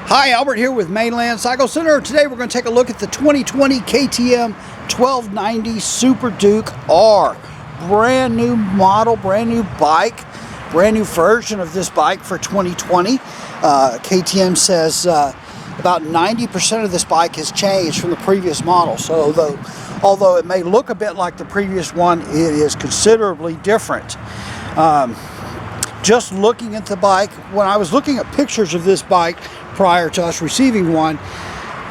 Hi, Albert here with Mainland Cycle Center. Today we're going to take a look at the 2020 KTM 1290 Super Duke R. Brand new model, brand new bike, brand new version of this bike for 2020. KTM says about 90% of this bike has changed from the previous model. So although it may look a bit like the previous one, it is considerably different. Just looking at the bike, when I was looking at pictures of this bike prior to us receiving one,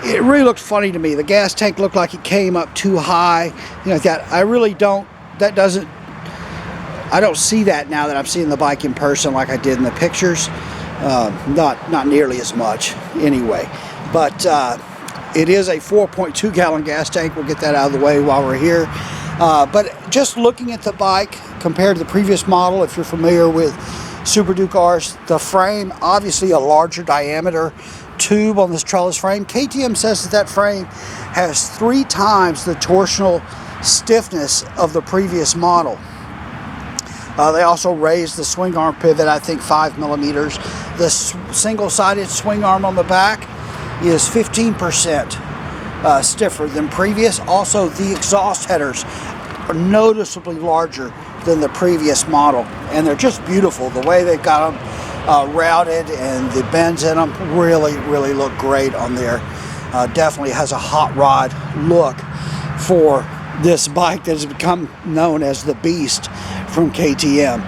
it really looked funny to me. The gas tank looked like it came up too high, like that. I don't see that now that I'm seeing the bike in person like I did in the pictures. Not nearly as much anyway, but it is a 4.2 gallon gas tank. We'll get that out of the way while we're here. But just looking at the bike compared to the previous model, if you're familiar with Super Duke R's, the frame, obviously a larger diameter tube on this trellis frame. KTM says that frame has 3 times the torsional stiffness of the previous model. They also raised the swing arm pivot, I think 5 millimeters. The single-sided swing arm on the back is 15% stiffer than previous. Also, the exhaust headers are noticeably larger than the previous model, and they're just beautiful. The way they've got them routed and the bends in them really look great on there. Definitely has a hot rod look for this bike that has become known as the Beast from KTM,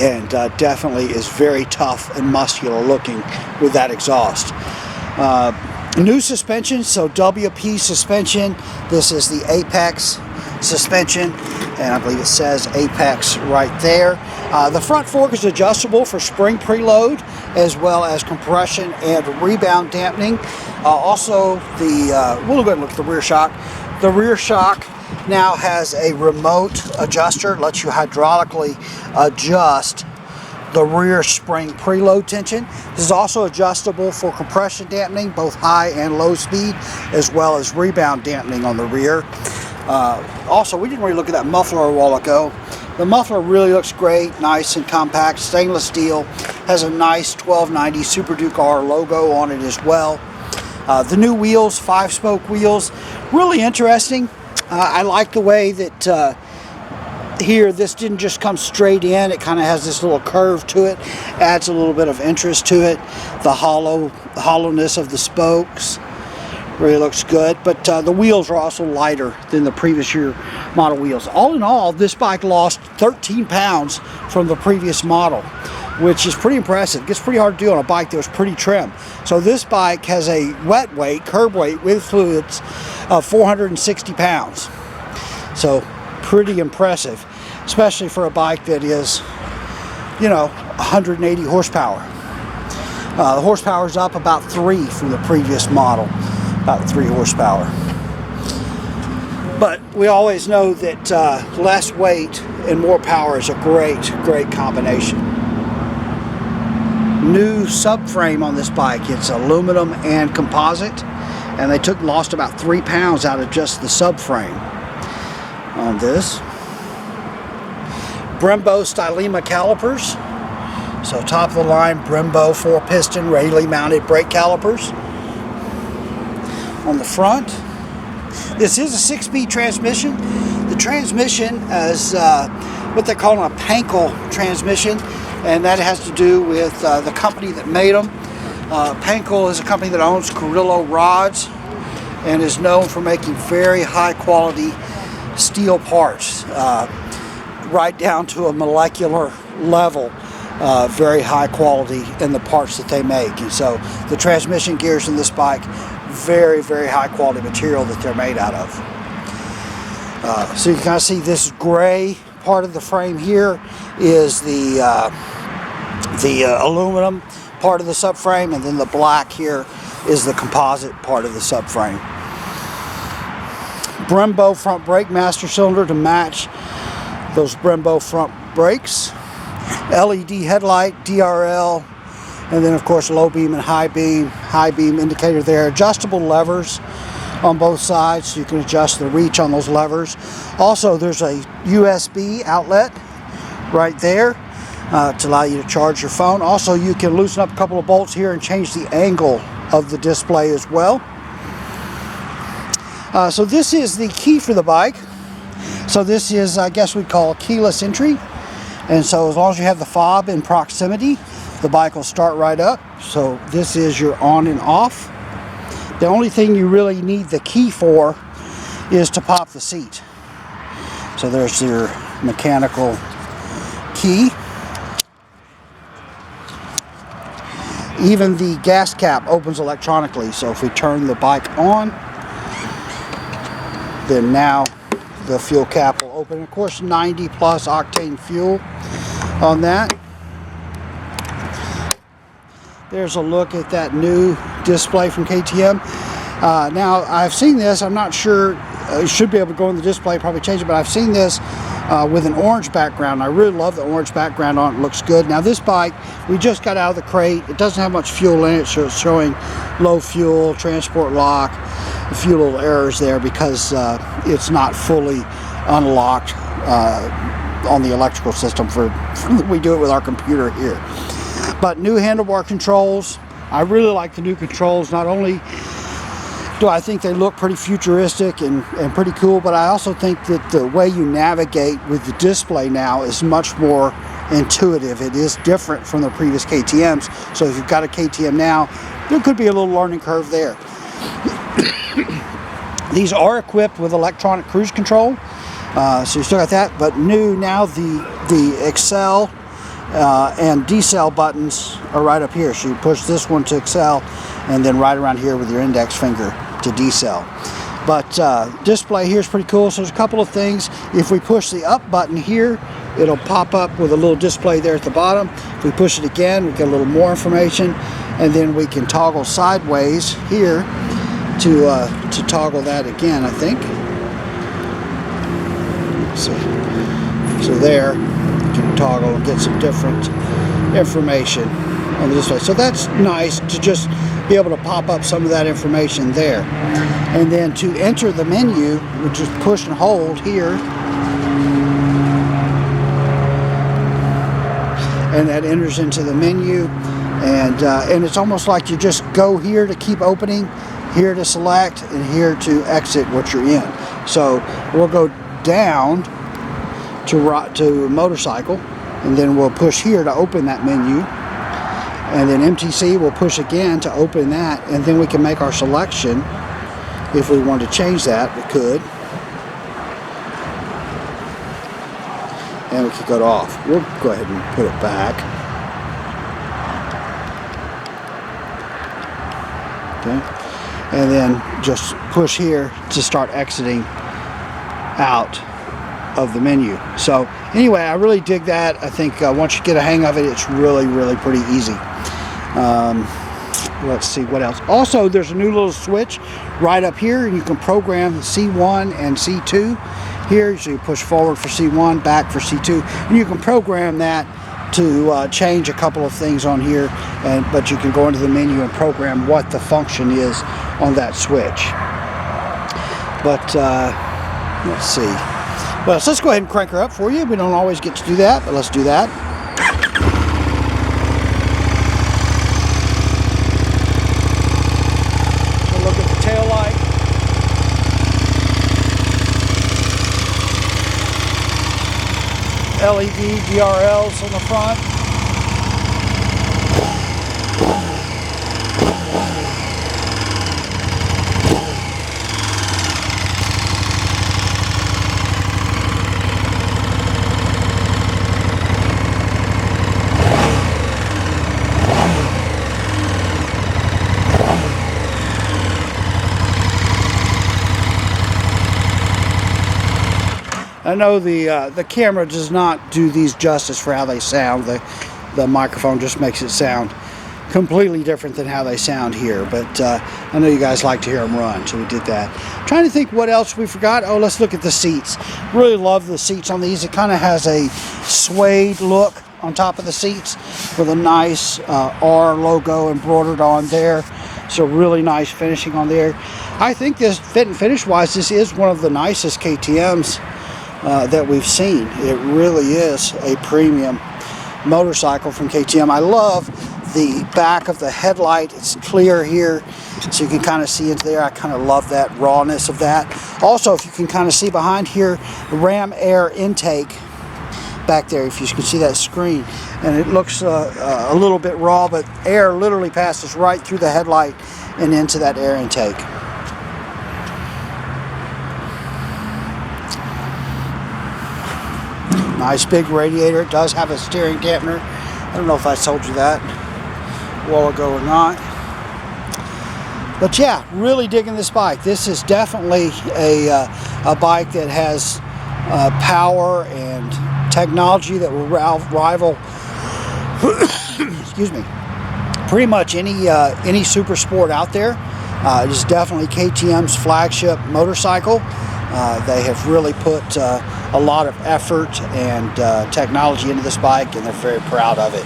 and definitely is very tough and muscular looking with that exhaust. New suspension, so WP suspension. This is the Apex suspension, and I believe it says Apex right there. The front fork is adjustable for spring preload as well as compression and rebound dampening. Also, we'll go ahead and look at the rear shock. The rear shock now has a remote adjuster, lets you hydraulically adjust the rear spring preload tension. This is also adjustable for compression dampening, both high and low speed, as well as rebound dampening on the rear. Also, we didn't really look at that muffler a while ago. The muffler really looks great, nice and compact, stainless steel, has a nice 1290 Super Duke R logo on it as well. The new wheels, 5-spoke wheels, really interesting. I like the way that here this didn't just come straight in. It kind of has this little curve to it, adds a little bit of interest to it. The hollowness of the spokes really looks good, but the wheels are also lighter than the previous year model wheels. All in all, this bike lost 13 pounds from the previous model, which is pretty impressive. It gets pretty hard to do on a bike that was pretty trim. So this bike has a wet weight, curb weight with fluids of 460 pounds. So pretty impressive, especially for a bike that is, 180 horsepower. The horsepower is up about 3 from the previous model, about 3 horsepower. But we always know that less weight and more power is a great combination. New subframe on this bike. It's aluminum and composite, and they lost about 3 pounds out of just the subframe on this. Brembo Stylema calipers. So top of the line Brembo 4-piston radially mounted brake calipers on the front. This is a 6-speed transmission. The transmission is what they call a Pankel transmission, and that has to do with the company that made them. Pankel is a company that owns Carrillo rods and is known for making very high quality steel parts, right down to a molecular level. Very high quality in the parts that they make. And so the transmission gears in this bike, very high quality material that they're made out of. So you can kind of see this gray part of the frame here is the aluminum part of the subframe, and then the black here is the composite part of the subframe. Brembo front brake master cylinder to match those Brembo front brakes. LED headlight, DRL, and then of course low beam and high beam indicator there. Adjustable levers on both sides, so you can adjust the reach on those levers. Also, there's a USB outlet right there. to allow you to charge your phone. Also, you can loosen up a couple of bolts here and change the angle of the display as well. So this is the key for the bike. So this is, I guess we'd call keyless entry. And so as long as you have the fob in proximity, the bike will start right up. So this is your on and off. The only thing you really need the key for is to pop the seat. So there's your mechanical key. Even the gas cap opens electronically. So if we turn the bike on, then now the fuel cap will open. Of course, 90 plus octane fuel on that. There's a look at that new display from KTM. Now, I've seen this. I'm not sure. You should be able to go in the display, probably change it, but I've seen this with an orange background. I really love the orange background on it. It looks good. Now, this bike, we just got out of the crate. It doesn't have much fuel in it, so it's showing low fuel, transport lock, a few little errors there because it's not fully unlocked on the electrical system we do it with our computer here. But new handlebar controls. I really like the new controls. Not only do I think they look pretty futuristic and pretty cool, but I also think that the way you navigate with the display now is much more intuitive. It is different from the previous KTMs. So if you've got a KTM now, there could be a little learning curve there. These are equipped with electronic cruise control, so you still got that, but new now the Excel and decel buttons are right up here. So you push this one to Excel and then right around here with your index finger to decel. But display here is pretty cool. So there's a couple of things. If we push the up button here, it'll pop up with a little display there at the bottom. If we push it again, we get a little more information, and then we can toggle sideways here to toggle that again, I think. So there, you can toggle and get some different information on the display. So that's nice to just be able to pop up some of that information there. And then to enter the menu, we just push and hold here. And that enters into the menu. And it's almost like you just go here to keep opening, here to select, and here to exit what you're in. So we'll go down to motorcycle, and then we'll push here to open that menu, and then MTC we'll push again to open that, and then we can make our selection. If we want to change that, we could, and we could go to off. We'll go ahead and put it back. Okay, and then just push here to start exiting out of the menu. So anyway, I really dig that. I think once you get a hang of it, it's really pretty easy. Let's see what else. Also, there's a new little switch right up here, and you can program C1 and C2 here. So you push forward for C1, back for C2, and you can program that to change a couple of things on here, but you can go into the menu and program what the function is on that switch. But let's see. Well, so let's go ahead and crank her up for you. We don't always get to do that, but let's do that. So look at the tail light. LED DRLs on the front. I know the camera does not do these justice for how they sound. The microphone just makes it sound completely different than how they sound here. But I know you guys like to hear them run, so we did that. I'm trying to think what else we forgot. Oh, let's look at the seats. Really love the seats on these. It kind of has a suede look on top of the seats with a nice R logo embroidered on there. So really nice finishing on there. I think this fit and finish wise, this is one of the nicest KTMs that we've seen. It really is a premium motorcycle from KTM. I love the back of the headlight. It's clear here, so you can kind of see into there. I kind of love that rawness of that. Also, if you can kind of see behind here, the ram air intake back there, if you can see that screen, and it looks a little bit raw, but air literally passes right through the headlight and into that air intake. Nice big radiator. It does have a steering dampener. I don't know if I told you that a while ago or not. But yeah, really digging this bike. This is definitely a bike that has power and technology that will rival excuse me, pretty much any super sport out there. It is definitely KTM's flagship motorcycle. They have really put a lot of effort and technology into this bike, and they're very proud of it.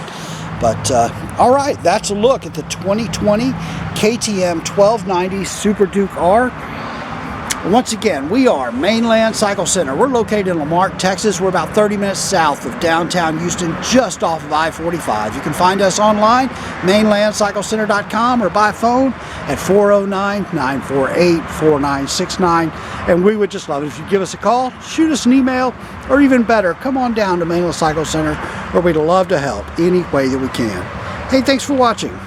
But all right, that's a look at the 2020 KTM 1290 Super Duke R. Once again, we are Mainland Cycle Center. We're located in Marque, Texas. We're about 30 minutes south of downtown Houston, just off of I-45. You can find us online, mainlandcyclecenter.com, or by phone at 409-948-4969. And we would just love it if you give us a call, shoot us an email, or even better, come on down to Mainland Cycle Center, where we'd love to help any way that we can. Hey, thanks for watching.